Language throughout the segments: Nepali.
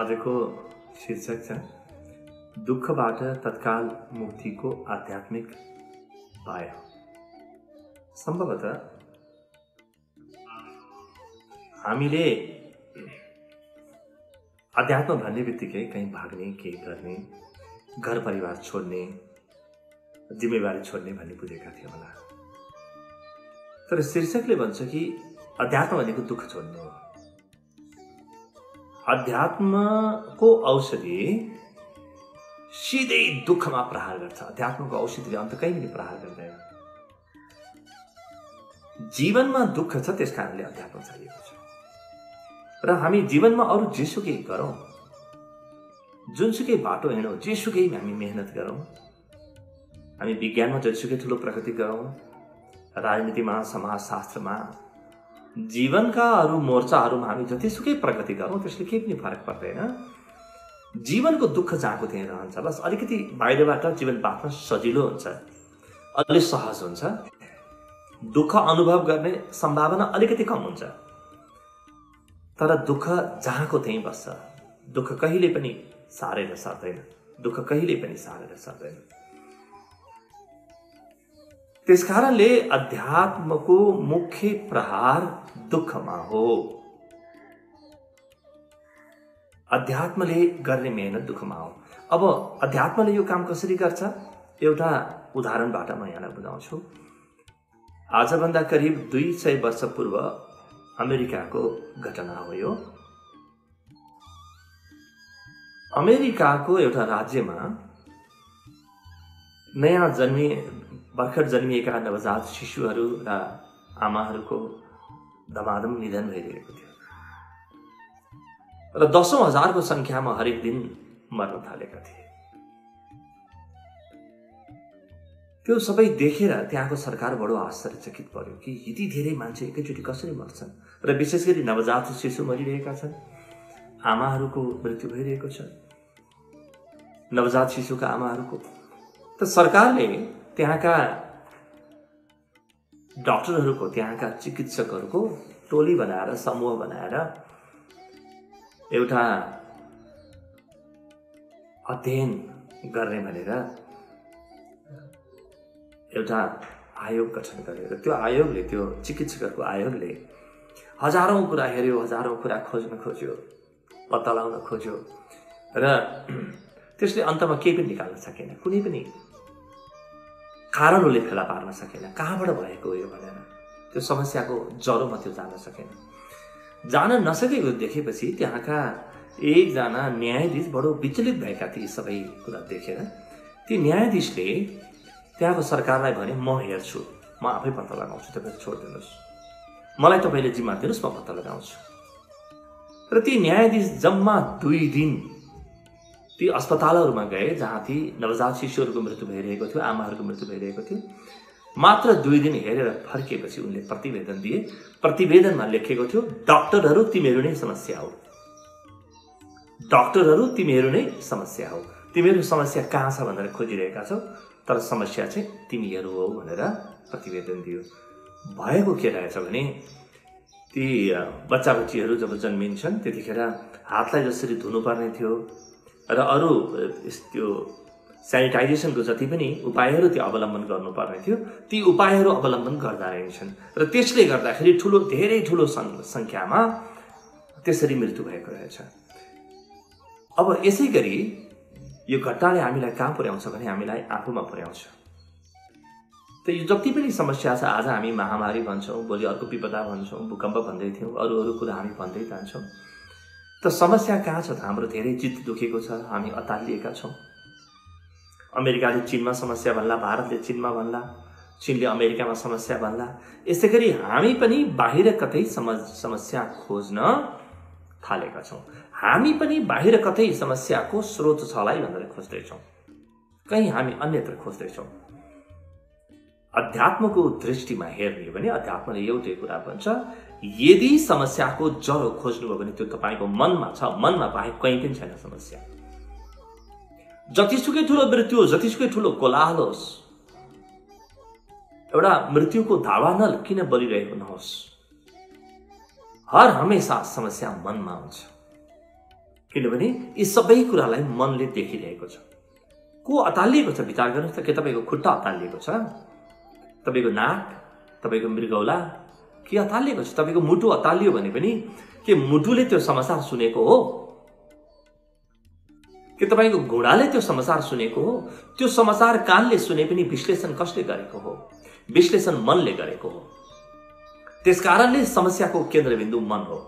आजको शीर्षक छ दुःखबाट तत्काल मुक्तिको आध्यात्मिक उपाय। सम्भवतः हामीले अध्यात्म भन्ने बित्तिकै कहीँ भाग्ने, केही गर्ने, घर परिवार छोड्ने, जिम्मेवारी छोड्ने भन्ने बुझेका थियौँ होला। तर शीर्षकले भन्छ कि अध्यात्म भनेको दुःख छोड्नु हो। अध्यात्मको औषधि सिधै दुःखमा प्रहार गर्छ। अध्यात्मको औषधिले अन्त कहीँ पनि प्रहार गर्दैन। जीवनमा दुःख छ, त्यस कारणले अध्यात्म चाहिएको छ। र हामी जीवनमा अरू जेसुकै गरौँ, जुनसुकै बाटो हिँडौँ, जेसुकै हामी मेहनत गरौँ, हामी विज्ञानमा जतिसुकै ठुलो प्रगति गरौँ, राजनीतिमा, समाजशास्त्रमा, जीवनका अरू मोर्चाहरूमा हामी जतिसुकै प्रगति गरौँ, त्यसले केही पनि फरक पर्दैन। जीवनको दुःख जहाँको त्यहीँ रहन्छ। बस अलिकति बाहिरबाट जीवन बाँच्न सजिलो हुन्छ, अलि सहज हुन्छ, दुःख अनुभव गर्ने सम्भावना अलिकति कम हुन्छ। तर दुःख जहाँको त्यहीँ बस्छ। दुःख कहिले पनि सारेर सर्दैन। दुःख कहिले पनि सारेर सर्दैन। त्यसकारणले अध्यात्मको मुख्य प्रहार दुःखमा हो। अध्यात्मले गर्ने मेहनत दुःखमा हो। अब अध्यात्मले यो काम कसरी गर्छ एउटा उदाहरणबाट म यहाँलाई बुझाउँछु। आजभन्दा करिब 200 वर्ष पूर्व अमेरिकाको घटना हो यो। अमेरिकाको एउटा राज्यमा नयाँ भर्खर जन्मिएका नवजात शिशुहरू र आमाहरूको धमाधम निधन भइरहेको थियो र 10,000को संख्यामा हरेक दिन मर्न थालेका थिए। त्यो सबै देखेर त्यहाँको सरकार बडो आश्चर्यचकित पर्यो कि यति धेरै मान्छे एकैचोटि कसरी मर्छन् र विशेष गरी नवजात शिशु मरिरहेका छन्, आमाहरूको मृत्यु भइरहेको छ, नवजात शिशुका आमाहरूको। त सरकारले त्यहाँका डाक्टरहरूको, त्यहाँका चिकित्सकहरूको टोली बनाएर, समूह बनाएर एउटा अध्ययन गर्ने भनेर एउटा आयोग गठन गरेर त्यो आयोगले, त्यो चिकित्सकहरूको आयोगले हजारौं कुरा हेर्यो, हजारौं कुरा खोज्न खोज्यो, पत्ता लगाउन खोज्यो र त्यसले अन्तमा केही पनि निकाल्न सकेन। कुनै पनि कारणले फेला पार्न सकेन कहाँबाट भएको हो यो भनेर। त्यो समस्याको जरोमा त्यो जान सकेन। जान नसकेको देखेपछि त्यहाँका एकजना न्यायाधीश बडो विचलित भएका थिए सबै कुरा देखेर। ती न्यायाधीशले त्यहाँको सरकारलाई भने म हेर्छु, म आफै पत्ता लगाउँछु, तपाईँ छोडिदिनुहोस्, मलाई तपाईँले जिम्मा दिनुहोस्, म पत्ता लगाउँछु। र ती न्यायाधीश जम्मा 2 दिन ती अस्पतालहरूमा गए जहाँ ती नवजात शिशुहरूको मृत्यु भइरहेको थियो, आमाहरूको मृत्यु भइरहेको थियो। मात्र 2 दिन हेरेर फर्किएपछि उनले प्रतिवेदन दिए। प्रतिवेदनमा लेखेको थियो, डाक्टरहरू तिमीहरू नै समस्या हो, डाक्टरहरू तिमीहरू नै समस्या हो, तिमीहरू समस्या कहाँ छ भनेर खोजिरहेका छौ, तर समस्या चाहिँ तिमीहरू हो भनेर प्रतिवेदन दियो। भएको के रहेछ भने ती बच्चा बच्चीहरू जब जन्मिन्छन् त्यतिखेर हातलाई जसरी धुनुपर्ने थियो र अरू त्यो सेनिटाइजेसनको जति पनि उपायहरू त्यो अवलम्बन गर्नुपर्ने थियो, ती उपायहरू अवलम्बन गर्दा रहेछन् र त्यसले गर्दाखेरि धेरै ठुलो संख्यामा त्यसरी मृत्यु भएको रहेछ। अब यसै गरी यो घटनाले हामीलाई कहाँ पुर्याउँछ भने हामीलाई आफूमा पुर्याउँछ। त यो जति पनि समस्या छ, आज हामी महामारी भन्छौँ, भोलि अर्को विपदा भन्छौँ, भूकम्प भन्दै थियौँ, अरू कुरा हामी भन्दै जान्छौँ। त समस्या कहाँ छ त? हाम्रो धेरै चित्त दुखेको छ, हामी अतालिएका छौँ। अमेरिकाले चीनमा समस्या भन्ला, भारतले चीनमा भन्ला, चीनले अमेरिकामा समस्या भन्ला। यसै गरी हामी पनि बाहिर कतै समस्या खोज्न थालेका छौँ। हामी पनि बाहिर कतै समस्याको स्रोत छ होला भनेर खोज्दैछौँ, कहीँ हामी अन्यत्र खोज्दैछौँ। अध्यात्मको दृष्टिमा हेर्ने हो भने अध्यात्मले एउटै कुरा भन्छ, यदि समस्याको जरो खोज्नुभयो भने त्यो तपाईँको मनमा छ, मनमा बाहेक कहीँ पनि छैन समस्या। जतिसुकै ठुलो मृत्यु होस्, जतिसुकै ठुलो कोलाहल होस्, एउटा मृत्युको दावानल किन बलिरहेको नहोस्, हर हमेशा समस्या मनमा हुन्छ। किनभने यी सबै कुरालाई मनले देखिरहेको छ। को अतालिएको छ विचार गर्नुहोस् त। के तपाईँको खुट्टा अतालिएको छ? तपाईँको नाक, तपाईँको मृगौला के अतालिएको छ? तपाईँको मुटु अतालियो भने पनि के मुटुले त्यो समाचार सुनेको हो? के तपाईँको घुँडाले त्यो समाचार सुनेको हो? त्यो समाचार कानले सुने पनि विश्लेषण कसले गरेको हो? विश्लेषण मनले गरेको हो। त्यसकारणले समस्याको केन्द्रबिन्दु मन हो।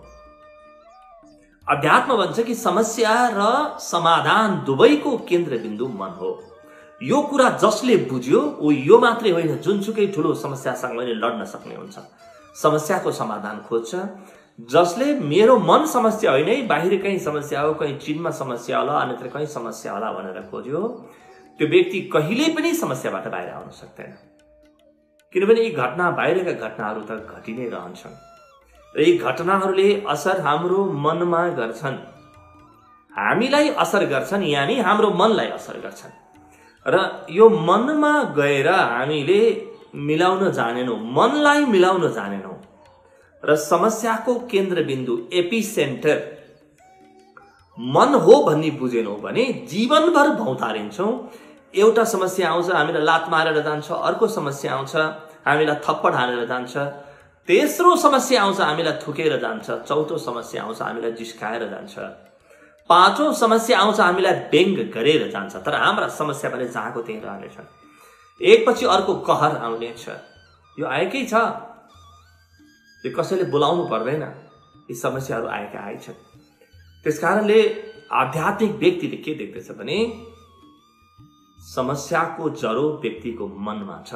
अध्यात्म भन्छ कि समस्या र समाधान दुवैको केन्द्रबिन्दु मन हो। यो कुरा जसले बुझ्यो ऊ यो मात्रै होइन, जुनसुकै ठुलो समस्यासँग पनि लड्न सक्ने हुन्छ, समस्याको समाधान खोज्छ। जसले मेरो मन समस्या होइन है, बाहिर कहीँ समस्या हो, कहीँ चिनमा समस्या होला, अन्यत्र कहीँ समस्या होला भनेर खोज्यो, त्यो व्यक्ति कहिल्यै पनि समस्याबाट बाहिर आउन सक्दैन। किनभने यी घटना, बाहिरका घटनाहरू त घटि नै रहन्छन् र यी घटनाहरूले असर हाम्रो मनमा गर्छन्, हामीलाई असर गर्छन्, यानि हाम्रो मनलाई असर गर्छन्। र यो मनमा गएर हामीले मिलाउन जानेनौँ, मनलाई मिलाउन जानेनौँ र समस्याको केन्द्रबिन्दु एपिसेन्टर मन हो भन्ने बुझेनौँ भने जीवनभर भौतारिन्छौँ। एउटा समस्या आउँछ, हामीलाई लात मारेर जान्छ, अर्को समस्या आउँछ, हामीलाई थप्पड हानेर जान्छ, तेस्रो समस्या आउँछ, हामीलाई थुकेर जान्छ, चौथो समस्या आउँछ, हामीलाई जिस्काएर जान्छ, पाँचौं समस्या आउँछ, हामीलाई व्यङ्ग गरेर जान्छ। तर हाम्रा समस्या भने जहाँको त्यही रहनेछन्। एकपछि अर्को कहर आउनेछ। यो आएकै छ, यो कसैले बोलाउनु पर्दैन, यी समस्याहरू आएका आएछन्। त्यसकारणले आध्यात्मिक व्यक्तिले के देख्दछ भने समस्याको जरो व्यक्तिको मनमा छ।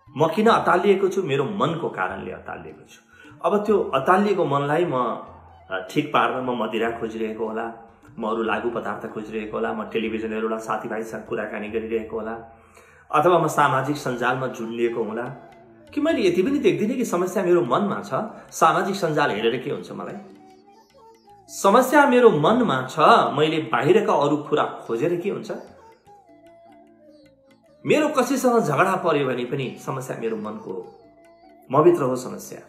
म किन अतालिएको छु? मेरो मनको कारणले अतालिएको छु। अब त्यो अतालिएको मनलाई म ठिक पार्न म मदिरा खोजिरहेको होला, म अरू लागु पदार्थ खोजिरहेको होला, म टेलिभिजन हेर्नु होला, साथीभाइसँग कुराकानी गरिरहेको होला, अथवा म सामाजिक सञ्जालमा झुन्डिएको होला। कि मैले यति पनि देख्दिनँ कि समस्या मेरो मनमा छ, सामाजिक सञ्जाल हेरेर के हुन्छ मलाई? समस्या मेरो मनमा छ, मैले बाहिरका अरू कुरा खोजेर के हुन्छ? मेरो कसैसँग झगडा पर्यो भने पनि समस्या मेरो मनको हो, मभित्र हो समस्या।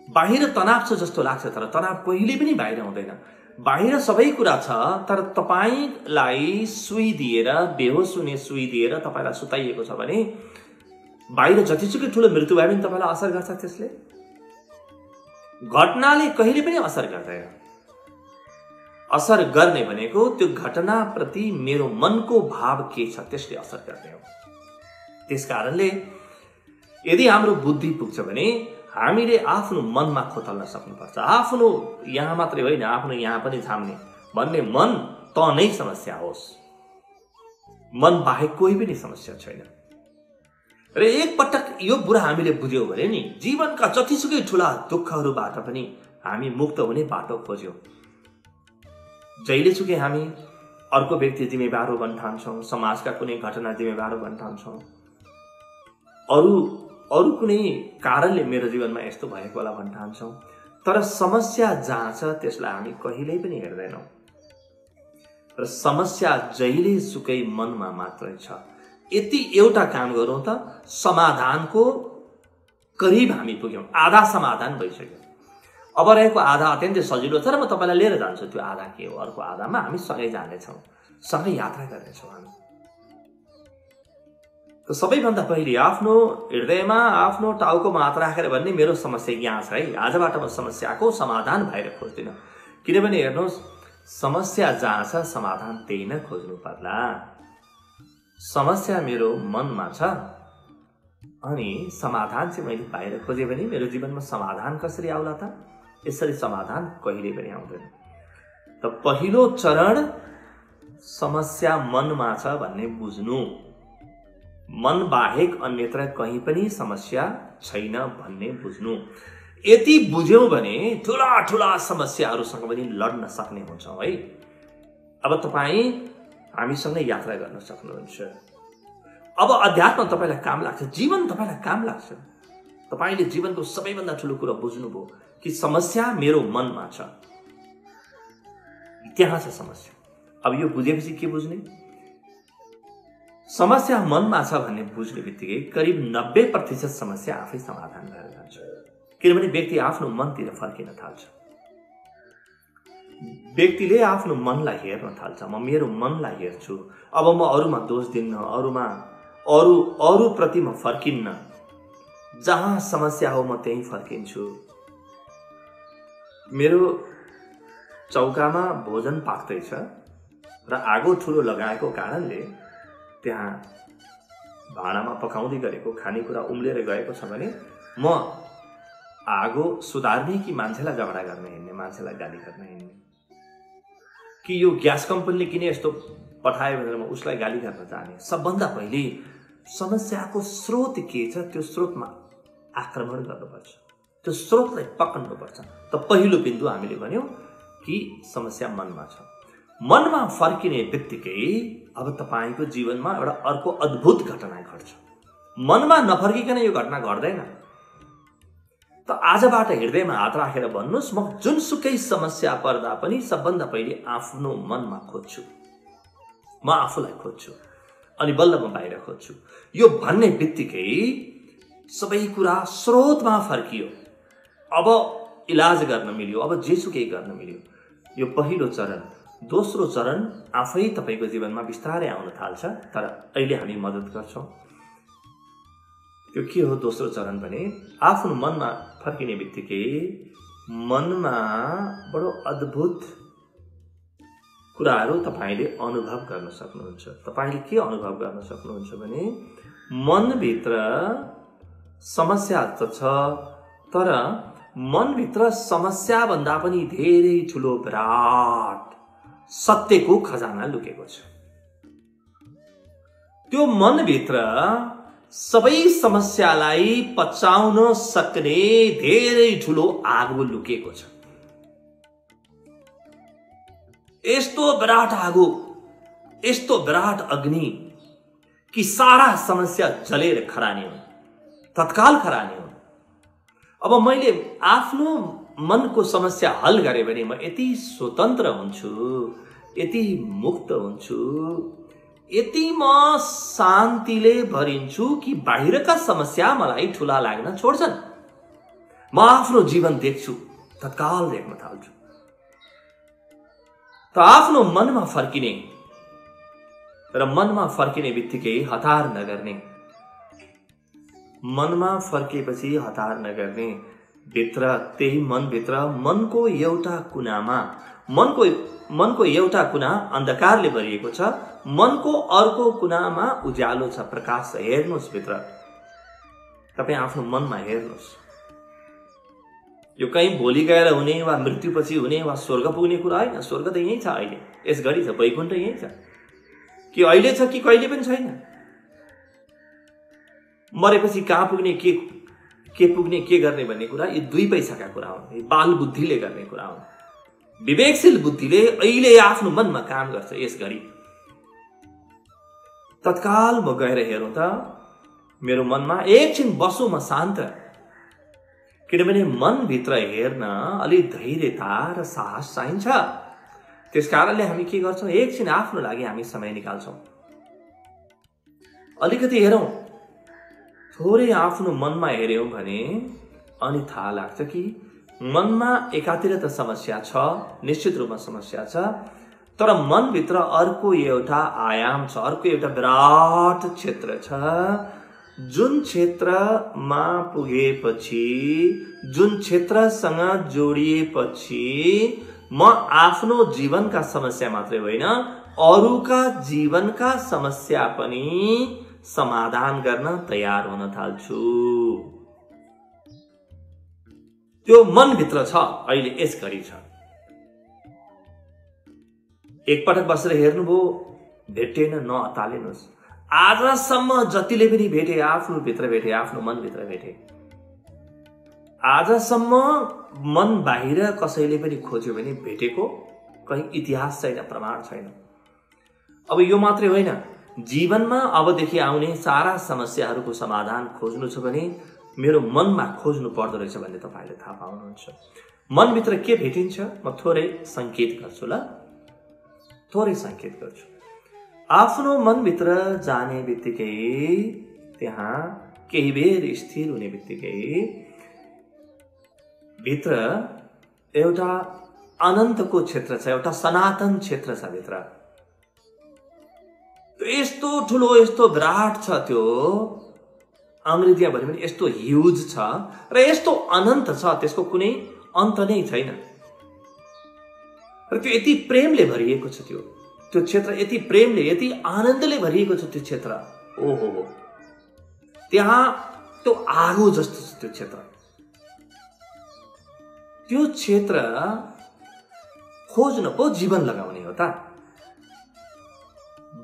बाहिर तनाव छ जस्तो लाग्छ, तर तनाव कहिले पनि बाहिर हुँदैन। बाहिर सबै कुरा छ, तर तपाईलाई सुई दिएर, बेहोस हुने सुई दिएर तपाईलाई सुताइएको छ भने बाहिर जतिसुकै ठुलो मृत्यु भए पनि तपाईलाई असर गर्छ। त्यसले घटनाले कहिले पनि असर गर्दैन। असर गर्ने भनेको त्यो घटनाप्रति मेरो मनको भाव के छ त्यसले असर गर्ने हो। त्यसकारणले यदि हाम्रो बुद्धि पुग्छ भने हामीले आफ्नो मनमा खोतल्न सक्नुपर्छ। आफ्नो यहाँ मात्रै होइन, आफ्नो यहाँ पनि झाम्ने भन्ने मन त नै समस्या होस्, मन बाहेक कोही पनि समस्या छैन। र एकपटक यो कुरा हामीले बुझ्यौँ भने नि जीवनका जतिसुकै ठुला दुःखहरूबाट पनि हामी मुक्त हुने बाटो खोज्यौँ। जहिलेसुकै हामी अर्को व्यक्ति जिम्मेवार हो भन्न ठान्छौँ, समाजका कुनै घटना जिम्मेवार हो भन्न ठान्छौँ, अरू कुनै कारणले मेरो जीवनमा यस्तो भएको होला भन्न ठान्छौँ, तर समस्या जहाँ छ त्यसलाई हामी कहिल्यै पनि हेर्दैनौँ। र समस्या जहिलेसुकै मनमा मात्रै छ। यति एउटा काम गरौँ त समाधानको करिब हामी पुग्यौँ, आधा समाधान भइसक्यो। अब रहेको आधा अत्यन्तै सजिलो छ र म तपाईँलाई लिएर जान्छु। त्यो आधा के हो? अर्को आधामा हामी सँगै जानेछौँ, सँगै यात्रा गर्नेछौँ। हामी त सबैभन्दा पहिले आफ्नो हृदयमा, आफ्नो टाउकोमा हात राखेर भन्ने मेरो समस्या यहाँ छ है, आजबाट म समस्याको समाधान भएर खोज्दिनँ। किनभने हेर्नुहोस्, समस्या जहाँ छ समाधान त्यही नै खोज्नु पर्ला। समस्या मेरो मनमा छ अनि समाधान चाहिँ मैले बाहिर खोजेँ भने मेरो जीवनमा समाधान कसरी आउला त? यसरी समाधान कहिले पनि आउँदैन। त पहिलो चरण समस्या मनमा छ भन्ने बुझ्नु, मन बाहेक अन्यत्र कहीँ पनि समस्या छैन भन्ने बुझ्नु। यति बुझ्यौँ भने ठुला ठुला समस्याहरूसँग पनि लड्न सक्ने हुन्छौँ है। अब तपाईँ हामीसँगै यात्रा गर्न सक्नुहुन्छ। अब अध्यात्म तपाईँलाई काम लाग्छ, जीवन तपाईँलाई काम लाग्छ, तपाईँले जीवनको सबैभन्दा ठुलो कुरा बुझ्नुभयो कि समस्या मेरो मनमा छ, त्यहाँ छ समस्या। अब यो बुझेपछि के बुझ्ने? समस्या मनमा छ भन्ने बुझ्ने बित्तिकै करिब 90% समस्या आफै समाधान भएर जान्छ। किनभने व्यक्ति आफ्नो मनतिर फर्किन थाल्छ। व्यक्तिले आफ्नो मनलाई हेर्न थाल्छ। म मेरो मनलाई हेर्छु, अब म अरूमा दोष दिन्न, अरूप्रति म फर्किन्न, जहाँ समस्या हो म त्यहीँ फर्किन्छु। मेरो चौकामा भोजन पाक्दैछ र आगो ठुलो लगाएको कारणले त्यहाँ भाँडामा पकाउँदै गरेको खानेकुरा उम्लेर गएको छ भने म आगो सुधार्ने कि मान्छेलाई झगडा गर्न हिँड्ने, मान्छेलाई गाली गर्न हिँड्ने, कि यो ग्यास कम्पनीले किन यस्तो पठायो भनेर म उसलाई गाली गर्न जाने। सबभन्दा पहिले समस्याको स्रोत के छ त्यो स्रोतमा आक्रमण गर्नुपर्छ, त्यो स्रोतलाई पक्र्नुपर्छ। त पहिलो बिन्दु हामीले भन्यौं कि समस्या मनमा छ। मनमा फर्किने बित्तिकै अब तपाईको जीवनमा एउटा अर्को अद्भुत घटना घट्छ। मनमा नफर्किकन यो घटना घट्दैन। त आजबाट हृदयमा हात राखेर भन्नुस्, म जुनसुकै समस्या पर्दा पनि सबभन्दा पहिले आफ्नो मनमा खोज्छु, म आफूलाई खोज्छु, अनि बल्ल म बाहिर खोज्छु। यो भन्ने बित्तिकै सबै कुरा स्रोतमा फर्कियो। अब इलाज गर्न मिल्यो, अब जेसुकै गर्न मिल्यो। यो पहिलो चरण। दोस्रो चरण आफै तपाईको जीवनमा बिस्तारै आउन थाल्छ, तर अहिले हामी मद्दत गर्छौं। त्यो के हो दोस्रो चरण भने आफ्नो मनमा फर्किने बित्तिकै मनमा बडो अद्भुत कुराहरू तपाईले अनुभव गर्न सक्नुहुन्छ। तपाईले के अनुभव गर्न सक्नुहुन्छ भने मनभित्र समस्या त छ, तर मनभित्र समस्या भन्दा पनि धेरै ठूलो विराट सत्यको खजाना लुकेको छ। त्यो मनभित्र सबै समस्यालाई पचाउन सक्ने धेरै ठूलो आगो लुकेको छ। यस्तो विराट आगो, यस्तो विराट अग्नि कि सारा समस्या जलेर खरानी हुन्, तत्काल खरानी हुन्। अब मैले आफ्नो मनको समस्या हल गरे भने म यति स्वतन्त्र हुन्छु, यति मुक्त हुन्छु, यति म शान्तिले भरिन्छु कि बाहिरका समस्या मलाई ठूला लाग्न छोड्छन्। म आफ्नो जीवन देख्छु, तत्काल देख्न थाल्छु। त आफ्नो मनमा फर्किने र मनमा फर्किने बित्तिकै हतार नगर्ने, मनमा फर्किएपछि हतार नगर्ने। भित्र त्यही मनभित्र मनको एउटा कुनामा, मनको एउटा कुना अन्धकारले भरिएको छ, मनको अर्को कुनामा उज्यालो छ, प्रकाश छ। हेर्नुस् भित्र, तपाई आफ्नो मनमा हेर्नुस्। यो कहीँ भोलि गएर हुने वा मृत्युपछि हुने वा स्वर्ग पुग्ने कुरा होइन। स्वर्ग त यही छ, अहिले यस घडी छ, वैकुण्ठ यही छ। कि अहिले छ कि कहिले पनि छैन। मरेपछि कहाँ पुग्ने, के पुग्ने, के गर्ने भन्ने कुरा यी दुई पैसाका कुरा हुन्। यी बाल बुद्धिले गर्ने कुरा हुन्। विवेकशील बुद्धिले अहिले आफ्नो मनमा काम गर्छ। यस घडी तत्काल म गएर हेरौं त मेरो मनमा एकछिन बसौं म शान्त। किनभने मनभित्र हेर्न अलि धैर्यता र साहस चाहिन्छ। त्यसकारणले हामी के गर्छौं, एकछिन आफ्नो लागि हामी समय निकाल्छौं, अलिकति हेरौं, थोरै आफ्नो मनमा हेर्यौं भने अनि थाहा लाग्छ कि मनमा एकातिर त समस्या छ, निश्चित रूपमा समस्या छ, तर मनभित्र अर्को एउटा आयाम छ, अर्को एउटा विराट क्षेत्र छ, जुन क्षेत्रमा पुगेपछि, जुन क्षेत्रसँग जोडिएपछि म आफ्नो जीवनका समस्या मात्रै होइन, अरूका जीवनका समस्या पनि समाधान गर्न तयार हुन थाल्छु। त्यो मनभित्र छ, अहिले यस घडी छ। एकपटक बसेर हेर्नुभयो, भेटेन, नअत्तालिनुस्। आजसम्म जतिले पनि भेटे, आफ्नो भित्र भेटे, आफ्नो मनभित्र भेटे, आजसम्म मन बाहिर कसैले पनि खोज्यो भने भेटेको कहीँ इतिहास छैन, प्रमाण छैन। अब यो मात्रै होइन, जीवनमा अबदेखि आउने सारा समस्याहरूको समाधान खोज्नु छ भने मेरो मनमा खोज्नु पर्दो रहेछ भन्ने तपाईले थाहा पाउनुहुन्छ। मनभित्र के भेटिन्छ म थोरै संकेत गर्छु ल, थोरै संकेत गर्छु। आफ्नो मनभित्र जाने बित्तिकै, त्यहाँ केही बेर स्थिर हुने बित्तिकै भित्र एउटा अनन्तको क्षेत्र छ, एउटा सनातन क्षेत्र छ भित्र। यस्तो ठुलो, यस्तो विराट छ त्यो, अंग्रेजीमा भन्यो भने यस्तो ह्युज छ र यस्तो अनन्त छ, त्यसको कुनै अन्त नै छैन। र त्यो यति प्रेमले भरिएको छ, त्यो क्षेत्र यति प्रेमले, यति आनन्दले भरिएको छ त्यो क्षेत्र। ओहो, त्यहाँ त्यो आगो जस्तो छ त्यो क्षेत्र। त्यो क्षेत्र खोज्न पो जीवन लगाउने हो त।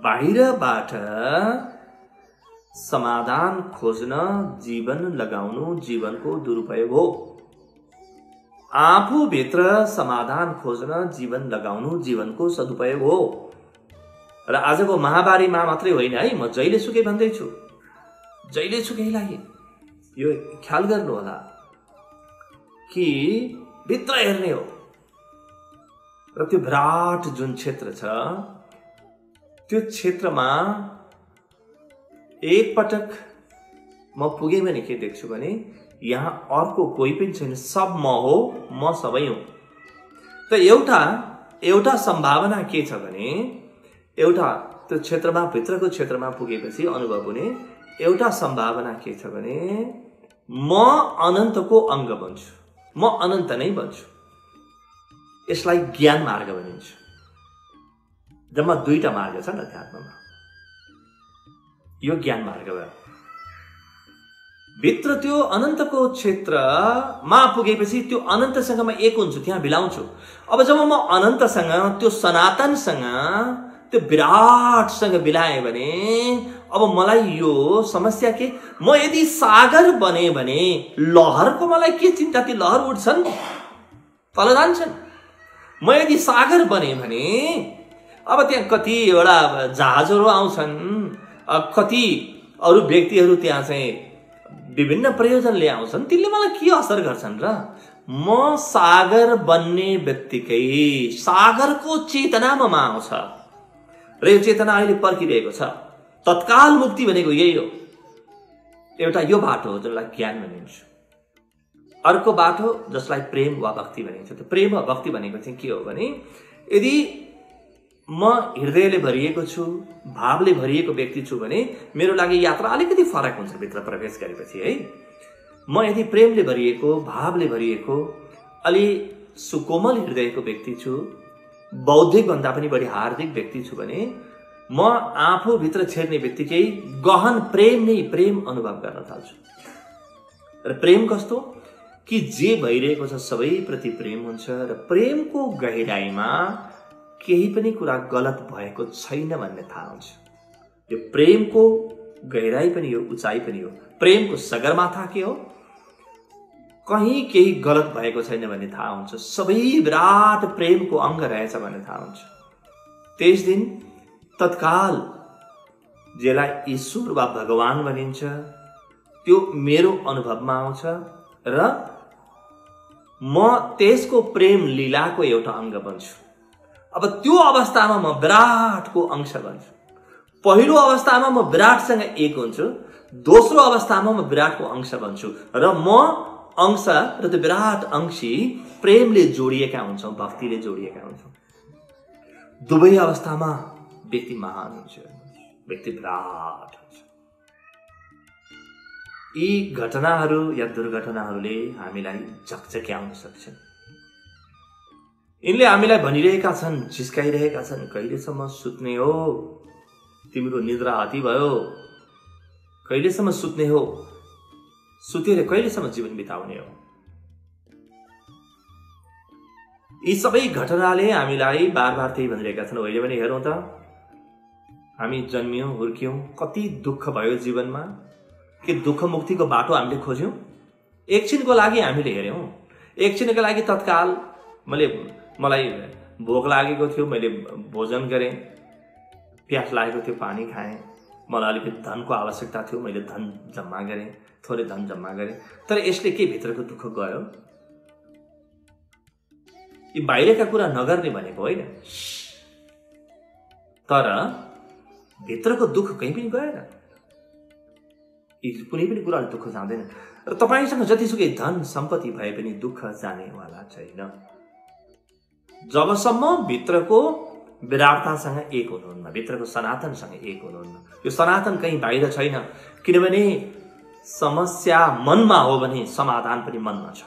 बाहिरबाट समाधान खोज्न जीवन लगाउनु जीवनको दुरुपयोग हो। आफूभित्र समाधान खोज्न जीवन लगाउनु जीवनको सदुपयोग हो। र आजको महामारीमा मात्रै होइन है, म जहिले सुकै भन्दैछु, जहिले सुकैलाई यो ख्याल गर्नु होला कि भित्र हेर्ने हो। र त्यो विराट जुन क्षेत्र छ, त्यो क्षेत्रमा एक पटक म पुगे भने के देख्छु भने यहाँ अर्को कोही पनि छैन, सब म हो, म सबै हुँ। त एउटा सम्भावना के छ भने, एउटा त्यो क्षेत्रमा, भित्रको क्षेत्रमा पुगेपछि अनुभव हुने एउटा सम्भावना के छ भने म अनन्तको अङ्ग बन्छु, म अनन्त नै बन्छु। यसलाई ज्ञान मार्ग भनिन्छ। जम्मा 2टा मार्ग छन् अध्यात्ममा। यो ज्ञान मार्ग भयो। भित्र त्यो अनन्तको क्षेत्रमा पुगेपछि त्यो अनन्तसँग म एक हुन्छु, त्यहाँ बिलाउँछु। अब जब म अनन्तसँग, त्यो सनातनसँग, त्यो विराटसँग बिलाएँ भने अब मलाई यो समस्या के, म यदि सागर बने भने लहरको मलाई के चिन्ता? ती लहर उठ्छन्, तल जान्छन्। म यदि सागर बने भने अब त्यहाँ कतिवटा जहाजहरू आउँछन्, कति अरू व्यक्तिहरू त्यहाँ चाहिँ विभिन्न प्रयोजनले आउँछन्, तिनले मलाई के असर गर्छन् र? म सागर बन्ने बित्तिकै सागरको चेतनामा आउँछ र यो चेतना अहिले पर्खिरहेको छ। तत्काल मुक्ति भनेको यही हो। एउटा यो बाटो हो जसलाई ज्ञान भनिन्छ। अर्को बाटो जसलाई प्रेम वा भक्ति भनिन्छ। त्यो प्रेम वा भक्ति भनेको चाहिँ के हो भने, यदि म हृदयले भरिएको छु, भावले भरिएको व्यक्ति छु भने मेरो लागि यात्रा अलिकति फरक हुन्छ भित्र प्रवेश गरेपछि है। म यदि प्रेमले भरिएको, भावले भरिएको, अलि सुकोमल हृदयको व्यक्ति छु, बौद्धिक भन्दा पनि बढी हार्दिक व्यक्ति छु भने म आफूभित्र छेर्ने बित्तिकै गहन प्रेम नै प्रेम अनुभव गर्न थाल्छु। र प्रेम कस्तो कि जे भइरहेको छ सबैप्रति प्रेम हुन्छ र प्रेमको गहिराईमा केही पनि कुरा गलत भएको छैन भन्ने थाहा हुन्छ। यो प्रेमको गहिराई पनि हो, उचाइ पनि हो। प्रेमको सगरमाथा के हो? कहीँ केही गलत भएको छैन भन्ने थाहा हुन्छ। सबै विराट प्रेमको अङ्ग रहेछ भन्ने थाहा हुन्छ। त्यस दिन तत्काल जसलाई ईश्वर वा भगवान भनिन्छ त्यो मेरो अनुभवमा आउँछ र म त्यसको प्रेम लीलाको एउटा अङ्ग बन्छु। अब त्यो अवस्थामा म विराटको अंश बन्छु। पहिलो अवस्थामा म विराटसँग एक हुन्छु, दोस्रो अवस्थामा म विराटको अंश बन्छु र म अंश र त्यो विराट अंशी प्रेमले जोडिएका हुन्छौँ, भक्तिले जोडिएका हुन्छौँ। दुवै अवस्थामा व्यक्ति महान हुन्छ, व्यक्ति विराट हुन्छ। यी घटनाहरू या दुर्घटनाहरूले हामीलाई झकझक्याउन सक्छन्। यिनले हामीलाई भनिरहेका छन्, झिस्काइरहेका छन्, कहिलेसम्म सुत्ने हो? तिम्रो निद्रा अति भयो। कहिलेसम्म सुत्ने हो? सुतेर कहिलेसम्म जीवन बिताउने हो? यी सबै घटनाले हामीलाई बार बार त्यही भनिरहेका छन्। अहिले पनि हेरौँ त, हामी जन्मियौँ, हुर्क्यौँ, कति दुःख भयो जीवनमा। के दुःख मुक्तिको बाटो हामीले खोज्यौँ? एकछिनको लागि हामीले हेऱ्यौँ, एकछिनको लागि तत्काल मलाई भोक लागेको थियो, मैले भोजन गरेँ, प्यास लागेको थियो, पानी खाएँ, मलाई अलिकति धनको आवश्यकता थियो, मैले धन जम्मा गरेँ, थोरै धन जम्मा गरेँ। तर यसले के भित्रको दुःख गयो? यी बाहिरका कुरा नगर्ने भनेको होइन, तर भित्रको दुःख कहीँ पनि गएन। यी कुनै पनि कुराले दुःख जाँदैन। र तपाईँसँग जतिसुकै धन सम्पत्ति भए पनि दुःख जानेवाला छैन। जबसम्म भित्रको विराटतासँग एक हुनुहुन्न, भित्रको सनातनसँग एक हुनुहुन्न। यो सनातन कहीँ बाहिर छैन, किनभने समस्या मनमा हो भने समाधान पनि मनमा छ।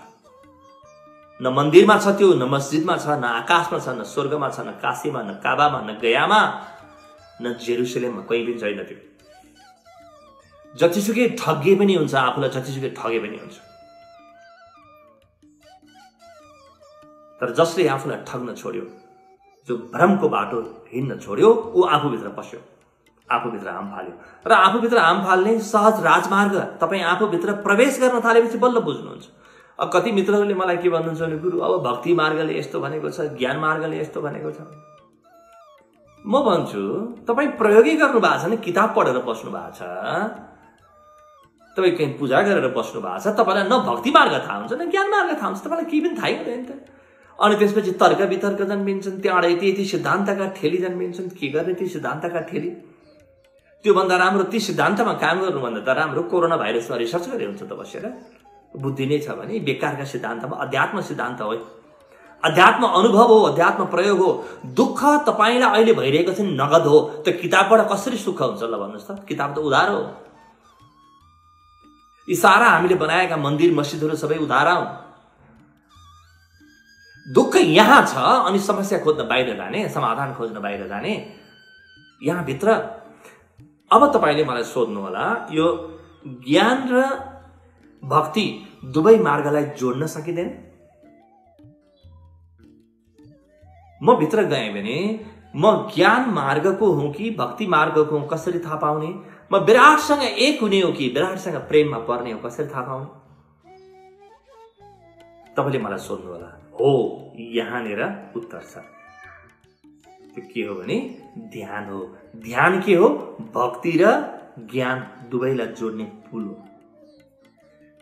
न मन्दिरमा छ त्यो, न मस्जिदमा छ, न आकाशमा छ, न स्वर्गमा छ, न काशीमा, न काबामा, न गयामा, न जेरुसलेममा, कहीँ पनि छैन त्यो। जतिसुकै ठगे पनि हुन्छ, आफूलाई जतिसुकै ठगे पनि हुन्छ, तर जसले आफूलाई ठग्न छोड्यो, जो भ्रमको बाटो हिँड्न छोड्यो, ऊ आफूभित्र पस्यो, आफूभित्र हाम फाल्यो। र आफूभित्र हाम फाल्ने सहज राजमार्ग तपाईँ आफूभित्र प्रवेश गर्न थालेपछि बल्ल बुझ्नुहुन्छ। अब कति मित्रहरूले मलाई के भन्नुहुन्छ भने, गुरु अब भक्ति मार्गले यस्तो भनेको छ, ज्ञान मार्गले यस्तो भनेको छ। म भन्छु तपाईँ प्रयोगै गर्नु भएको छ नि, किताब पढेर बस्नु भएको छ, तपाईँ कहीँ पूजा गरेर बस्नु भएको छ, तपाईँलाई न भक्ति मार्ग थाहा हुन्छ न ज्ञान मार्ग थाहा हुन्छ, तपाईँलाई केही पनि थाहै हुँदैन त। अनि त्यसपछि तर्क वितर्क जन्मिन्छन्, त्यहाँबाट यति सिद्धान्तका ठेली जन्मिन्छन्। के गर्ने ती सिद्धान्तका ठेली? त्योभन्दा राम्रो ती सिद्धान्तमा काम गर्नुभन्दा त राम्रो कोरोना भाइरसमा रिसर्च गरे हुन्छ त बसेर। बुद्धि नै छ भने बेकारका सिद्धान्तमा, अध्यात्म सिद्धान्त हो, अध्यात्म अनुभव हो, अध्यात्म प्रयोग हो। दुःख तपाईँलाई अहिले भइरहेको छ नि नगद हो, त किताबबाट कसरी सुख हुन्छ ल भन्नुहोस् त? किताब त उधार हो। यी सारा हामीले बनाएका मन्दिर मस्जिदहरू सबै उधार हुन्। दुःख यहाँ छ अनि समस्या खोज्न बाहिर जाने, समाधान खोज्न बाहिर जाने यहाँ भित्र। अब तपाईँले मलाई सोध्नु होला, यो ज्ञान र भक्ति दुवै मार्गलाई जोड्न सकिँदैन? म भित्र गएँ भने म ज्ञान मार्गको हुँ कि भक्ति मार्गको हुँ कसरी थाहा पाउने? म विराटसँग एक हुने हो कि विराटसँग प्रेममा पर्ने हो कसरी थाहा पाउने? तपाईँले मलाई सोध्नु होला। हो, यहाँनिर उत्तर छ। त्यो के हो भने ध्यान हो। ध्यान के हो? भक्ति र ज्ञान दुवैलाई जोड्ने पुल हो।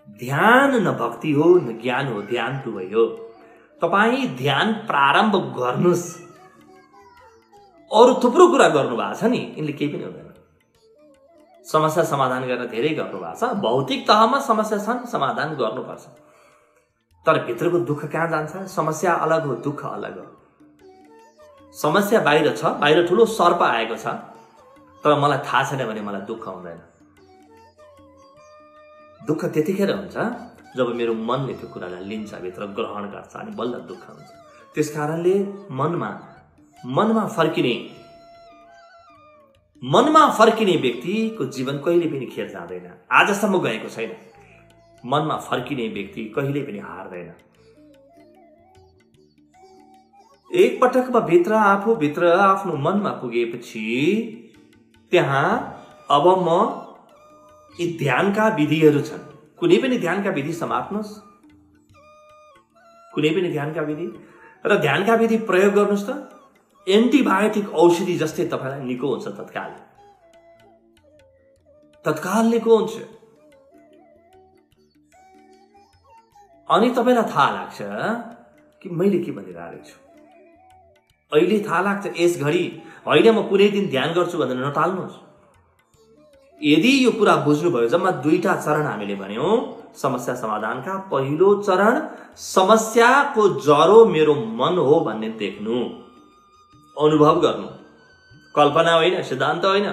ध्यान न भक्ति हो न ज्ञान हो, ध्यान दुवै हो। तपाईँ ध्यान प्रारम्भ गर्नुहोस्, अरू थुप्रो कुरा गर्नु भएको छ नि, यिनले केही पनि हुँदैन। समस्या समाधान गर्न धेरै गर्नु भएको छ, भौतिक तहमा समस्या छन्, समाधान गर्नुपर्छ, तर भित्रको दुःख कहाँ जान्छ? समस्या अलग हो, दुःख अलग हो। समस्या बाहिर छ, बाहिर ठुलो सर्प आएको छ, तर मलाई थाहा छैन भने मलाई दुःख हुँदैन। दुःख त्यतिखेर हुन्छ जब मेरो मनले त्यो कुरालाई लिन्छ, भित्र ग्रहण गर्छ, अनि बल्ल दुःख हुन्छ। त्यस कारणले मनमा फर्किने व्यक्तिको जीवन कहिले पनि खेर जाँदैन। आजसम्म गएको छैन। मनमा फर्किने व्यक्ति कहिले पनि हार्दैन। एक पटकमा आफूभित्र आफ्नो मनमा पुगेपछि त्यहाँ अब म यी ध्यानका विधिहरू छन्। कुनै पनि ध्यानका विधि समात्नुहोस्, कुनै पनि ध्यानका विधि, र ध्यानका विधि प्रयोग गर्नुहोस् त एन्टिबायोटिक औषधि जस्तै तपाईँलाई निको हुन्छ। तत्काल निको हुन्छ। अनि तपाईँलाई थाहा लाग्छ कि मैले के भनिरहेको छु। अहिले थाहा लाग्छ, यस घडी होइन म कुनै दिन ध्यान गर्छु भनेर नटाल्नुहोस्। यदि यो कुरा बुझ्नुभयो, जम्मा दुईटा चरण हामीले भन्यौं समस्या समाधानका। पहिलो चरण समस्याको जरो मेरो मन हो भन्ने देख्नु, अनुभव गर्नु, कल्पना होइन, सिद्धान्त होइन।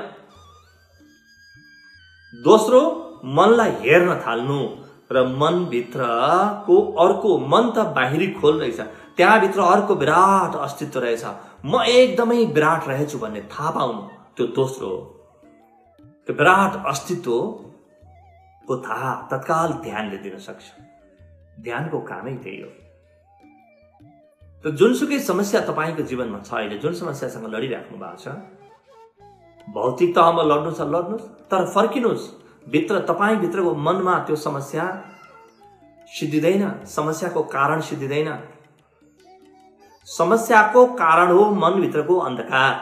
दोस्रो मनलाई हेर्न थाल्नु, र मनभित्रको अर्को, मन त बाहिरी खोल रहेछ, त्यहाँभित्र अर्को विराट अस्तित्व रहेछ, म एकदमै विराट रहेछु भन्ने थाहा पाउनु, त्यो दोस्रो हो। त्यो विराट अस्तित्वको थाहा तत्काल ध्यानले दिन सक्छ। ध्यानको कामै त्यही हो। त जुनसुकै समस्या तपाईँको जीवनमा छ, अहिले जुन समस्यासँग लडिराख्नु भएको छ, भौतिक तहमा लड्नु छ लड्नुहोस्, तर फर्किनुहोस्। तपाईँभित्रको मनमा त्यो समस्या सिद्धिँदैन, समस्याको कारण सिद्धिँदैन। समस्याको कारण हो मनभित्रको अन्धकार।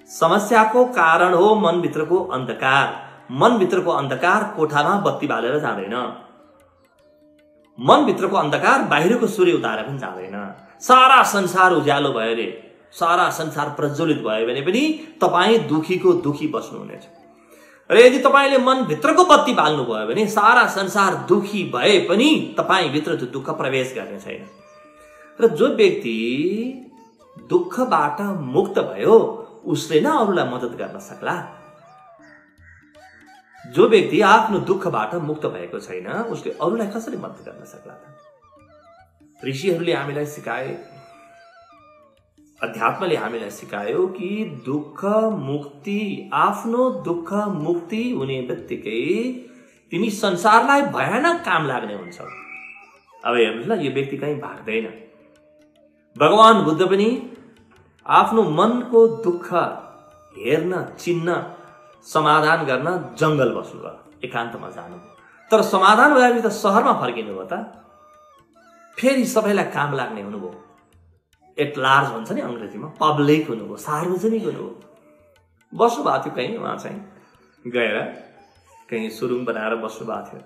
समस्याको कारण हो मनभित्रको अन्धकार। मनभित्रको अन्धकार कोठामा बत्ती बालेर जाँदैन। मनभित्रको अन्धकार बाहिरको सूर्य उतारेर पनि जाँदैन। सारा संसार उज्यालो भयो रे, सारा संसार प्रज्वलित भयो भने पनि तपाईँ दुखीको दुखी बस्नुहुनेछ। र यदि तपाईँले मनभित्रको बत्ती बाल्नु भयो भने सारा संसार दुखी भए पनि तपाईँभित्र त्यो दुःख प्रवेश गर्ने छैन। र र जो व्यक्ति दुःखबाट मुक्त भयो उसले न अरूलाई मद्दत गर्न सक्ला। जो व्यक्ति आफ्नो दुःखबाट मुक्त भएको छैन उसले अरूलाई कसरी मद्दत गर्न सक्ला त? ऋषिहरूले हामीलाई सिकाए, अध्यात्मले हामीलाई सिकायो कि दुःख मुक्ति, आफ्नो दुःख मुक्ति हुने बित्तिकै तिमी संसारलाई भयानक काम लाग्ने हुन्छौ। अब हेर्नुहोस् ल, यो व्यक्ति कहीँ भाग्दैन। भगवान बुद्ध पनि आफ्नो मनको दुःख हेर्न, चिन्न, समाधान गर्न जंगल बस्नुभयो, एकान्तमा जानु। तर समाधान भएपछि त सहरमा फर्किनु भयो त, फेरि सबैलाई काम लाग्ने हुनुभयो। एट लार्ज भन्छ नि अंग्रेजीमा, पब्लिक हुनुभयो, सार्वजनिक हुनुभयो। बस्नु भएको थियो कहीँ, उहाँ चाहिँ गएर कहीँ सुरुङ बनाएर बस्नु भएको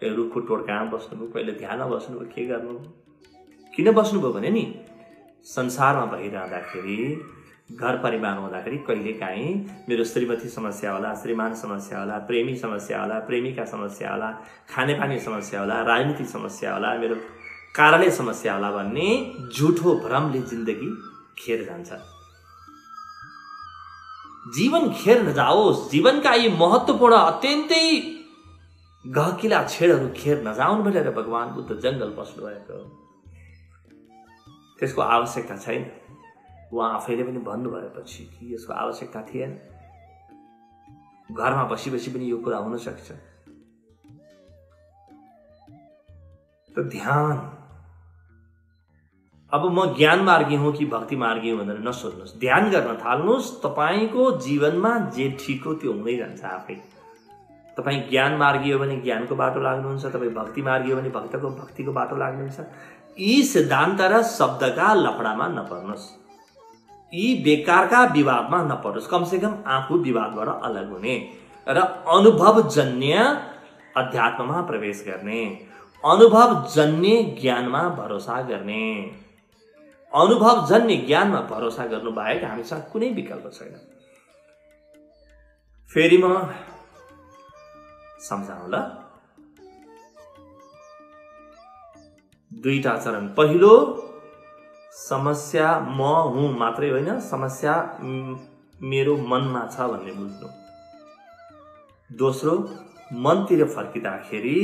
थियो, रुखको टोड्कामा बस्नुभयो, कहिले ध्यानमा बस्नुभयो, के गर्नु, किन बस्नुभयो भने नि संसारमा भइरहँदाखेरि, घर परिवार हुँदाखेरि कहिलेकाहीँ मेरो श्रीमती समस्या होला, श्रीमान समस्या होला, प्रेमी समस्या होला, प्रेमिका समस्या होला, खानेपानी समस्या होला, राजनीतिक समस्या होला, मेरो कार्यालय समस्या होला भन्ने झुठो भ्रमले जिन्दगी खेर जान्छ। जीवन खेर नजाओस्, जीवनका यी महत्त्वपूर्ण अत्यन्तै गहकिला छेडहरू खेर नजाउन् भनेर भगवान बुद्ध जंगल बस्नु भएको। त्यसको आवश्यकता छैन, उहाँ आफैले पनि भन्नुभएपछि कि यसको आवश्यकता थिएन। घरमा बसी बसी पनि यो कुरा हुन सक्छ। त ध्यान, अब म ज्ञान मार्गी हुँ कि भक्ति मार्गी हुँ भनेर नसोध्नुहोस्, ध्यान गर्न थाल्नुहोस्। तपाईको जीवनमा जे ठीक हो त्यो हुँदै जान्छ आफै। तपाईँ ज्ञान मार्गी हो भने ज्ञानको बाटो लाग्नुहुन्छ, तपाईँ भक्ति मार्गी हो भने भक्तिको बाटो लाग्नुहुन्छ। यी सिद्धान्त र शब्दका लफडामा नपर्नुहोस्, यी बेकारका विवादमा नपर्नुहोस्। कमसेकम आफू विवादबाट अलग हुने र अनुभवजन्य अध्यात्ममा प्रवेश गर्ने, अनुभवजन्य ज्ञानमा भरोसा गर्ने। अनुभवजन्य ज्ञानमा भरोसा गर्नु बाहेक हामीसँग कुनै विकल्प छैन। फेरि म सम्झाउँ ल, दुईटा चरण। पहिलो, समस्या म हुँ मात्रै होइन, समस्या मेरो मनमा छ भन्ने बुझ्नु। दोस्रो, मनतिर फर्किँदाखेरि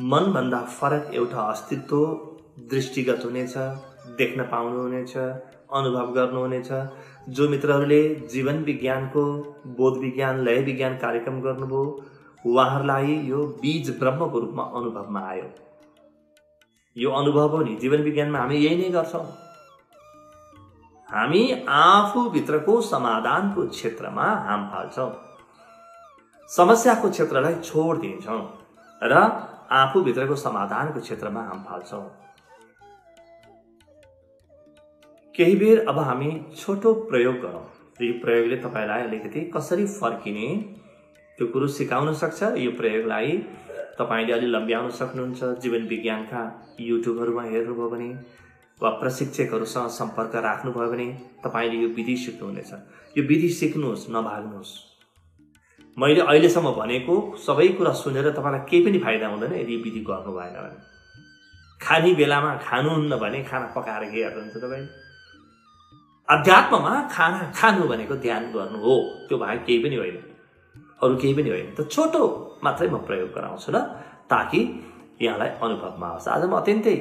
मनभन्दा फरक एउटा अस्तित्व दृष्टिगत हुनेछ, देख्न पाउनुहुनेछ, अनुभव गर्नुहुनेछ। जो मित्रहरूले जीवन विज्ञानको, बोध विज्ञान, लय विज्ञान कार्यक्रम गर्नुभयो उहाँहरूलाई यो बीज ब्रह्मको रूपमा अनुभवमा आयो। यो अनुभव हो नि, जीवन विज्ञानमा हामी यही नै गर्छौँ। हामी आफूभित्रको समाधानको क्षेत्रमा हाम फाल्छौँ, समस्याको क्षेत्रलाई छोड दिन्छौँ र आफूभित्रको समाधानको क्षेत्रमा हाम फाल्छौँ। केही बेर अब हामी छोटो प्रयोग गरौँ। यो प्रयोगले तपाईँलाई अलिकति कसरी फर्किने त्यो कुरो सिकाउन सक्छ। यो प्रयोगलाई तपाईँले अलि लम्ब्याउन सक्नुहुन्छ। जीवन विज्ञानका युट्युबहरूमा हेर्नुभयो भने वा प्रशिक्षकहरूसँग सम्पर्क राख्नुभयो भने तपाईँले यो विधि सिक्नुहुनेछ। यो विधि सिक्नुहोस्, नभाग्नुहोस्। मैले अहिलेसम्म भनेको सबै कुरा सुनेर तपाईँलाई केही पनि फाइदा हुँदैन यदि यो विधि गर्नु भएन भने। खाने बेलामा खानुहुन्न भने खाना पकाएर के गर्नुहुन्छ तपाईँ? अध्यात्ममा खाना खानु भनेको ध्यान गर्नु हो, त्यो बाहेक केही पनि होइन, अरू केही पनि होइन। त छोटो मात्रै म प्रयोग गराउँछु ल, ताकि यहाँलाई अनुभवमा आओस्। आज म अत्यन्तै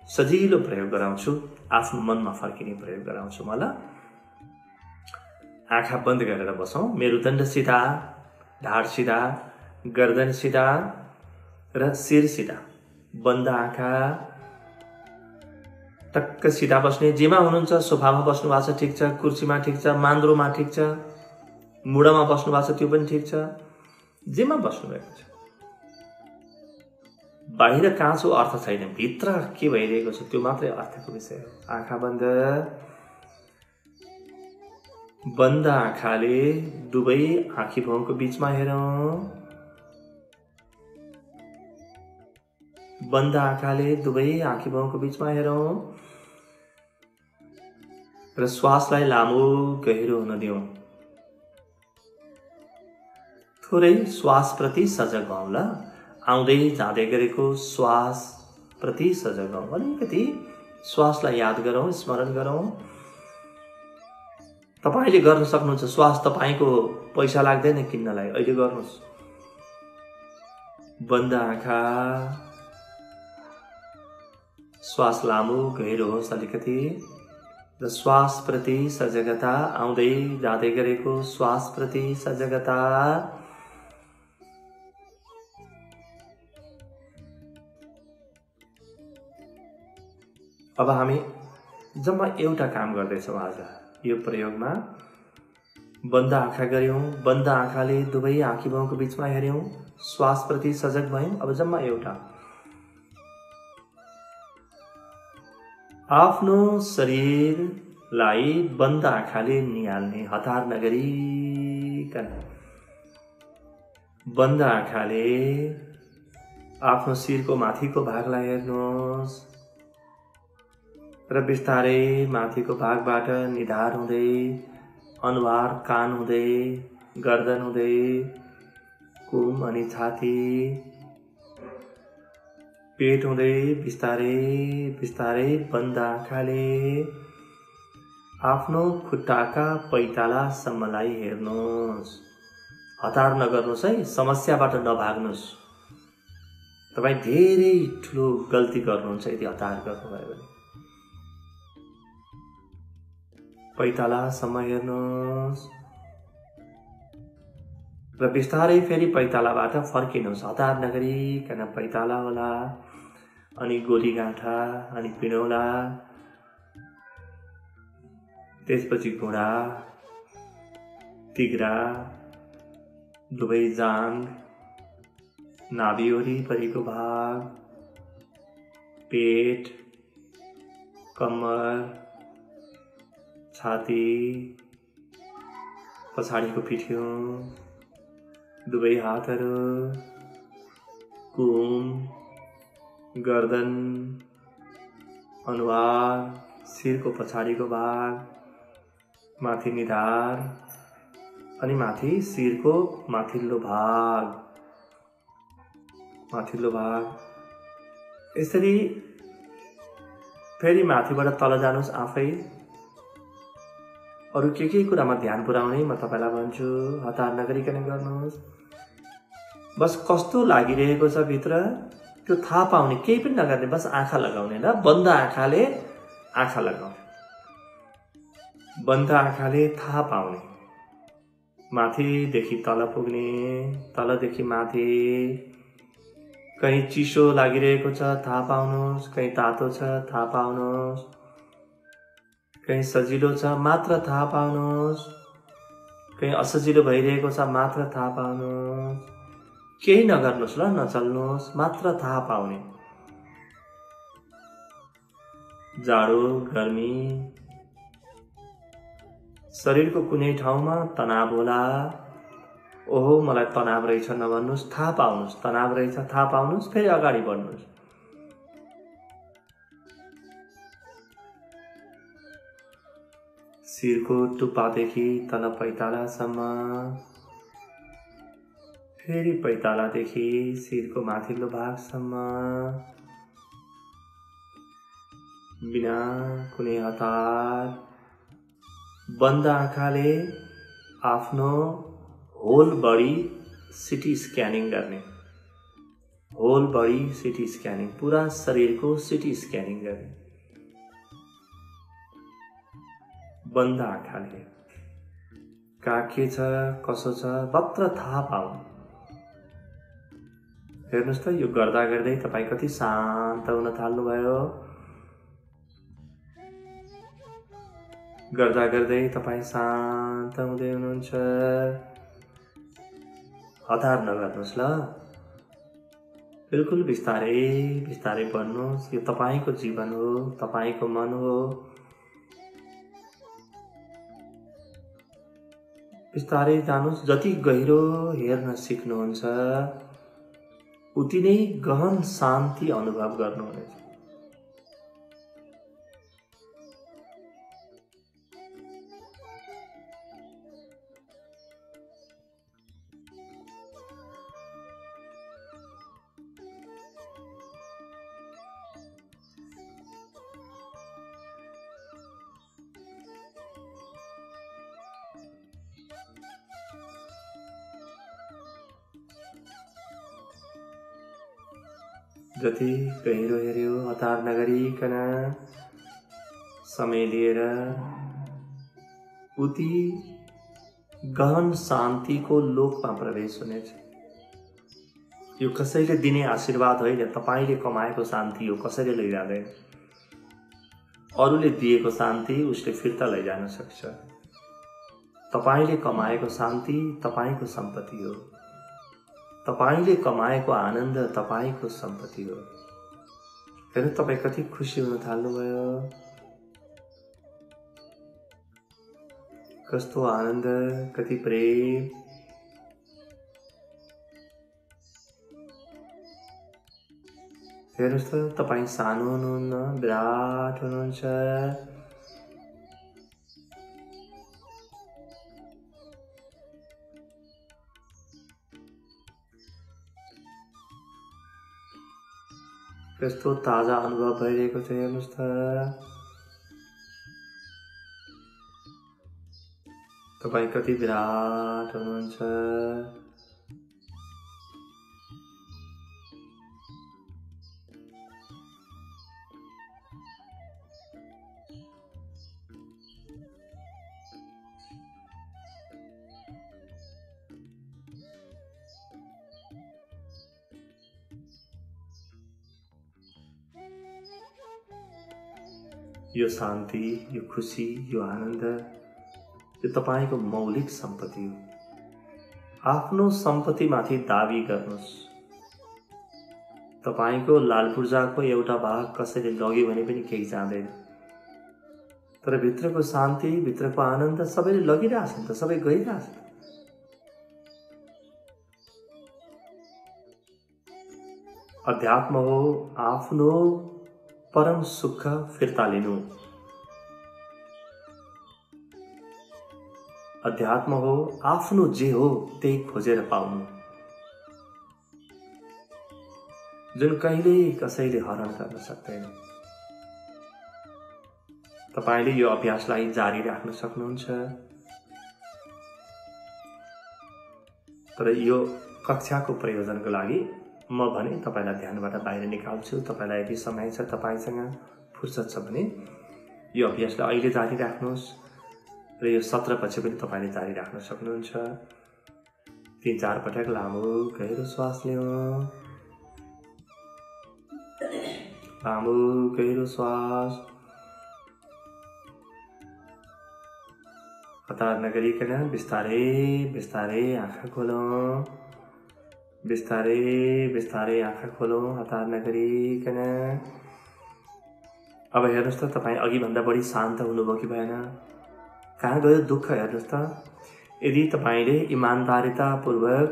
सजिलो प्रयोग गराउँछु, आफ्नो मनमा फर्किने प्रयोग गराउँछु म ल। आँखा बन्द गरेर बसौँ। मेरुदण्ड सिधा, ढाड सिधा, गर्दन सिधा र शिर सिधा। बन्द आँखा, टक्क सिधा बस्ने। जेमा हुनुहुन्छ, सोफामा बस्नु भएको छ ठिक छ, कुर्सीमा ठिक छ, मान्द्रोमा ठिक छ, मुढामा बस्नु भएको छ त्यो पनि ठिक छ, जेमा बस्नुभएको छ। बाहिर काँचो अर्थ छैन, भित्र के भइरहेको छ त्यो मात्रै अर्थको विषय हो। आँखा बन्द। बन्द आँखाले दुवै आँखी भौँको बीचमा हेरौँ। बन्द आँखाले दुवै आँखी भौँको बीचमा हेरौँ र श्वासलाई लामो गहिरो हुन दिउँ। थोरै श्वास प्रति सजग हौँ ल। आउँदै जाँदै गरेको श्वास प्रति सजग हौँ। अलिकति श्वासलाई याद गरौँ, स्मरण गरौँ। तपाईले गर्न सक्नुहुन्छ। श्वास तपाईको पैसा लाग्दैन किन्नलाई। अहिले गर्नुहोस्। बन्द आँखा, श्वास लामो गहिरो होस् अलिकति र श्वास प्रति सजगता आउँदै जाँदै गरेको श्वास प्रति सजगता। अब हामी जम्मा एउटा काम गर्दैछौँ आज यो प्रयोगमा। बन्द आँखा गर्यौं, बन्द आँखाले दुवै आँखीभौँको बीचमा हेर्यौं, श्वास प्रति सजग भयौं। अब जम्मा एउटा आफ्नो शरीरलाई बन्द आँखाले निहाल्ने, हतार नगरिकन बन्द आँखाले आफ्नो शिरको माथिको भागलाई हेर्नुहोस् र बिस्तारै माथिको भागबाट निधार हुँदै अनुहार, कान हुँदै गर्दन हुँदै कुम अनि छाती, पेट हुँदै बिस्तारै बिस्तारै बन्द आँखाले आफ्नो खुट्टाका पैतालासम्मलाई हेर्नुहोस्। हतार नगर्नुहोस् है, समस्याबाट नभाग्नुहोस्। तपाईँ धेरै ठुलो गल्ती गर्नुहुन्छ यदि हतार गर्नुभयो भने। पैतालासम्म हेर्नुहोस् र बिस्तारै फेरि पैतालाबाट फर्किनुहोस्। हतार नगरिकन पैताला होला, अनि गोलीगाँठा, अनि पिँडौला, त्यसपछि घुँडा, तिघ्रा, दुवै जाँघ, नाभि वरिपरिको भाग, पेट, कम्मर, छाती, पछाडिको पिठ्यौँ, दुवै हातहरू, कुम, गर्दन, अनुहार, शिरको पछाडिको भाग, माथि निधार, अनि माथि शिरको माथिल्लो भाग, माथिल्लो भाग। यसरी फेरि माथिबाट तल जानुहोस् आफै। अरु के कुरामा ध्यान पुर्याउने म तपाईलाई भन्छु। हतार नगरिकन गर्नुहोस्। बस कस्तो लागिरहेको छ भित्र त्यो थाहा पाउने, केही पनि नगर्ने, बस आँखा लगाउने ल। बन्द आँखाले आँखा लगाउने, बन्द आँखाले थाहा पाउने, माथिदेखि तल पुग्ने, तलदेखि माथि। कहीँ चिसो लागिरहेको छ थाहा पाउनुहोस्, कहीँ तातो छ थाहा पाउनुहोस्, कहीँ सजिलो छ मात्र थाहा पाउनुहोस्, कहीँ असजिलो भइरहेको छ मात्र थाहा पाउनुहोस्। केही नगर्नुहोस् ल, नचल्नुहोस्, मात्र थाहा पाउने। जाडो, गर्मी, शरीरको कुनै ठाउँमा तनाव होला, ओहो मलाई तनाव रहेछ नभन्नुहोस्, थाहा पाउनुहोस्। तनाव रहेछ थाहा पाउनुहोस्, फेरि अगाडि बढ्नुहोस्। शिरको टुप्पादेखि तल पैतालासम्म, फेरि पैतालादेखि शिरको माथिल्लो भागसम्म, बिना कुनै हतार बन्द आँखाले आफ्नो होल बडी सिटी स्क्यानिङ गर्ने। होल बडी सिटी स्क्यानिङ, पूरा शरीरको सिटी स्क्यानिङ गर्ने बन्द आँखाले। कहाँ के छ कसो छ मात्र थाहा पाउनु। हेर्नुहोस् त, यो गर्दा गर्दै तपाईँ कति शान्त हुन थाल्नुभयो। गर्दा गर्दै तपाईँ शान्त हुँदै हुनुहुन्छ। हतार नगर्नुहोस् ल, बिल्कुल बिस्तारै बिस्तारै बढ्नुहोस्। यो तपाईको जीवन हो, तपाईको मन हो। बिस्तारै जानुहोस्। जति गहिरो हेर्न सिक्नुहुन्छ उति नै गहन शान्ति अनुभव गर्नुहुनेछ। जति गहिरो हेऱ्यो हतार नगरिकन समय लिएर उति गहन शान्तिको लोकमा प्रवेश हुनेछ। यो कसैले दिने आशीर्वाद होइन, तपाईले कमाएको शान्ति हो, कसैले लैजाँदैन। अरूले दिएको शान्ति उसले फिर्ता लैजान सक्छ। तपाईले कमाएको शान्ति तपाईको सम्पत्ति हो। तपाईले कमाएको आनन्द तपाईको सम्पत्ति हो। हेर्नु तपाईँ कति खुसी हुन थाल्नुभयो। कस्तो आनन्द, कति प्रेम। हेर्नुहोस् त, तपाईँ सानो हुनुहुन्न, विराट हुनुहुन्छ। कस्तो ताजा अनुभव भइरहेको छ हेर्नुहोस् त। तपाईँ कति विराट हुनुहुन्छ। यो शान्ति, यो खुसी, यो आनन्द, यो तपाईको मौलिक सम्पत्ति हो। आफ्नो सम्पत्तिमाथि दाबी गर्नुहोस्। तपाईको लालपूर्जाको एउटा भाग कसैले लग्यो भने पनि केही जाँदैन, तर भित्रको शान्ति, भित्रको आनन्द सबैले लगिरहेछन् त, सबै गइरहेछन्। अध्यात्म हो आफ्नो परम सुख फिर्ता लिनु। अध्यात्म हो आफ्नो जे हो त्यही खोजेर पाउनु, जुन कहिले कसैले हरण गर्न सक्दैन। तपाईले यो अभ्यासलाई जारी राख्न सक्नुहुन्छ। तर यो कक्षाको प्रयोजनको लागि म भने तपाईलाई ध्यानबाट बाहिर निकाल्छु। तपाईलाई यदि समय छ, तपाईसँग फुर्सद छ भने यो अभ्यासलाई अहिले जारी राख्नुहोस् र यो सत्रपछि पनि तपाईले जारी राख्न सक्नुहुन्छ। 3-4 पटक लामो गहिरो श्वास लिऊ। लामो गहिरो श्वास। हतार नगरिकन बिस्तारै बिस्तारै आँखा खोलौँ। बिस्तारै बिस्तारै आँखा खोलौँ, हतार नगरिकन। अब हेर्नुहोस् त, तपाईँ अघिभन्दा बढी शान्त हुनुभयो कि भएन? कहाँ गयो दुःख? हेर्नुहोस् त, यदि तपाईँले इमान्दारितापूर्वक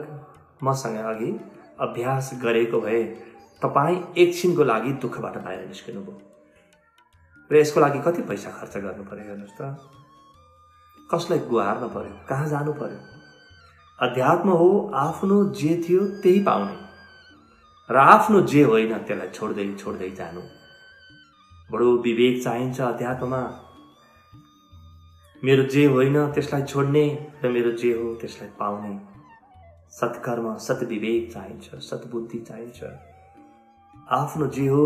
मसँग अघि अभ्यास गरेको भए तपाईँ एकछिनको लागि दुःखबाट बाहिर निस्किनुभयो। र यसको लागि कति पैसा खर्च गर्नु पर्यो हेर्नुहोस् त। कसलाई गुहार्नु पर्यो, कहाँ जानु पर्यो? अध्यात्म हो आफ्नो जे थियो त्यही पाउने र आफ्नो जे होइन त्यसलाई छोड्दै छोड्दै जानु। बडो विवेक चाहिन्छ अध्यात्ममा। मेरो जे होइन त्यसलाई छोड्ने र मेरो जे हो त्यसलाई पाउने सत्कर्म, सद्विवेक चाहिन्छ, सद्बुद्धि चाहिन्छ। आफ्नो जे हो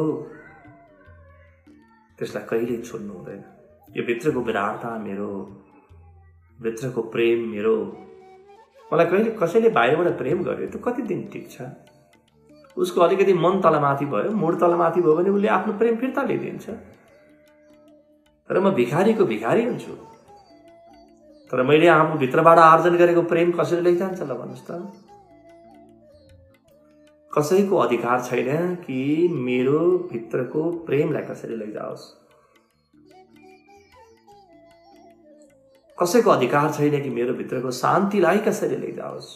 त्यसलाई कहिल्यै छोड्नु हुँदैन। यो भित्रको विराटता मेरो, भित्रको प्रेम मेरो। मलाई कहिले कसैले बाहिरबाट प्रेम गर्यो त कति दिन टिक्छ? उसको अलिकति मन तलमाथि भयो, मुड तलमाथि भयो भने उसले आफ्नो प्रेम फिर्ता लिइदिन्छ। तर म भिखारीको भिखारी हुन्छु, तर मैले आफ्नो भित्रबाट आर्जन गरेको प्रेम कसरी लैजान्छ ल भन्नुहोस् त? कसैको अधिकार छैन कि मेरो भित्रको प्रेमलाई कसरी लैजाओस्। कसैको अधिकार छैन कि मेरो भित्रको शान्तिलाई कसरी लैजाओस्।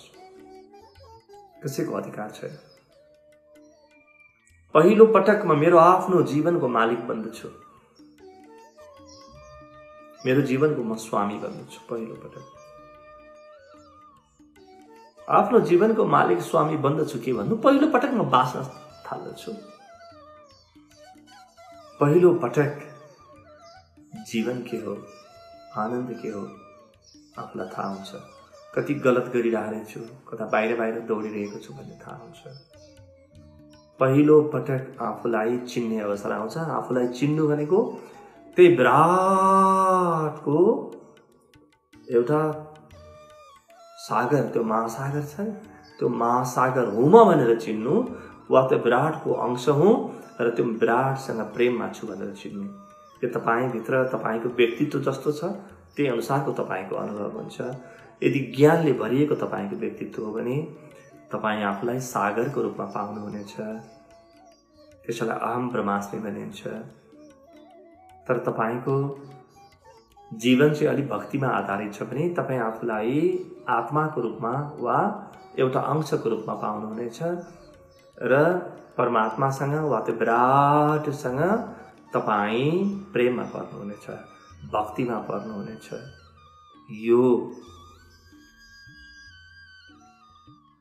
कसैको अधिकार छैन। पहिलो पटक म मेरो आफ्नो जीवनको मालिक बन्दछु। मेरो जीवनको म स्वामी बन्दछु पहिलो पटक। आफ्नो जीवनको मालिक स्वामी बन्दछु के भन्नु? पहिलो पटक म बाँच्न थाल्दछु। पहिलो पटक जीवन के हो, आनन्द के हो आफूलाई थाहा हुन्छ। कति गलत गरिरहेको छु, कता बाहिर बाहिर दौडिरहेको छु भन्ने थाहा हुन्छ। पहिलो पटक आफूलाई चिन्ने अवसर आउँछ। आफूलाई चिन्नु भनेको त्यही विराटको एउटा सागर, त्यो महासागर छ नि, त्यो महासागर हुँ म भनेर चिन्नु, वा त्यो विराटको अंश हुँ र त्यो विराटसँग प्रेममा छु भनेर चिन्नु। यो तपाईँभित्र तपाईँको व्यक्तित्व जस्तो छ त्यही अनुसारको तपाईँको अनुभव हुन्छ। यदि ज्ञानले भरिएको तपाईँको व्यक्तित्व हो भने तपाईँ आफूलाई सागरको रूपमा पाउनुहुनेछ। त्यसैलाई अहम ब्रह्मास्मि भनिन्छ। तर तपाईँको जीवन चाहिँ अलि भक्तिमा आधारित छ भने तपाईँ आफूलाई आत्माको रूपमा वा एउटा अंशको रूपमा पाउनुहुनेछ र परमात्मासँग वा त्यो विराटसँग तपाईँ प्रेममा पर्नुहुनेछ, भक्तिमा पर्नुहुनेछ। यो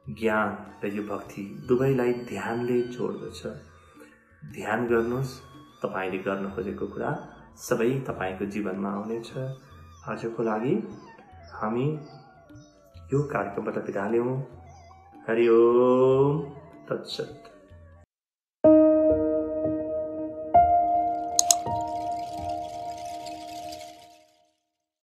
ज्ञान र यो भक्ति दुवैलाई ध्यानले जोड्दछ। ध्यान गर्नुहोस्, तपाईले गर्न खोजेको कुरा सबै तपाईको जीवनमा आउनेछ। आजको लागि हामी यो कार्यक्रमबाट बिदा लियौं। हरि ओम तत्सत।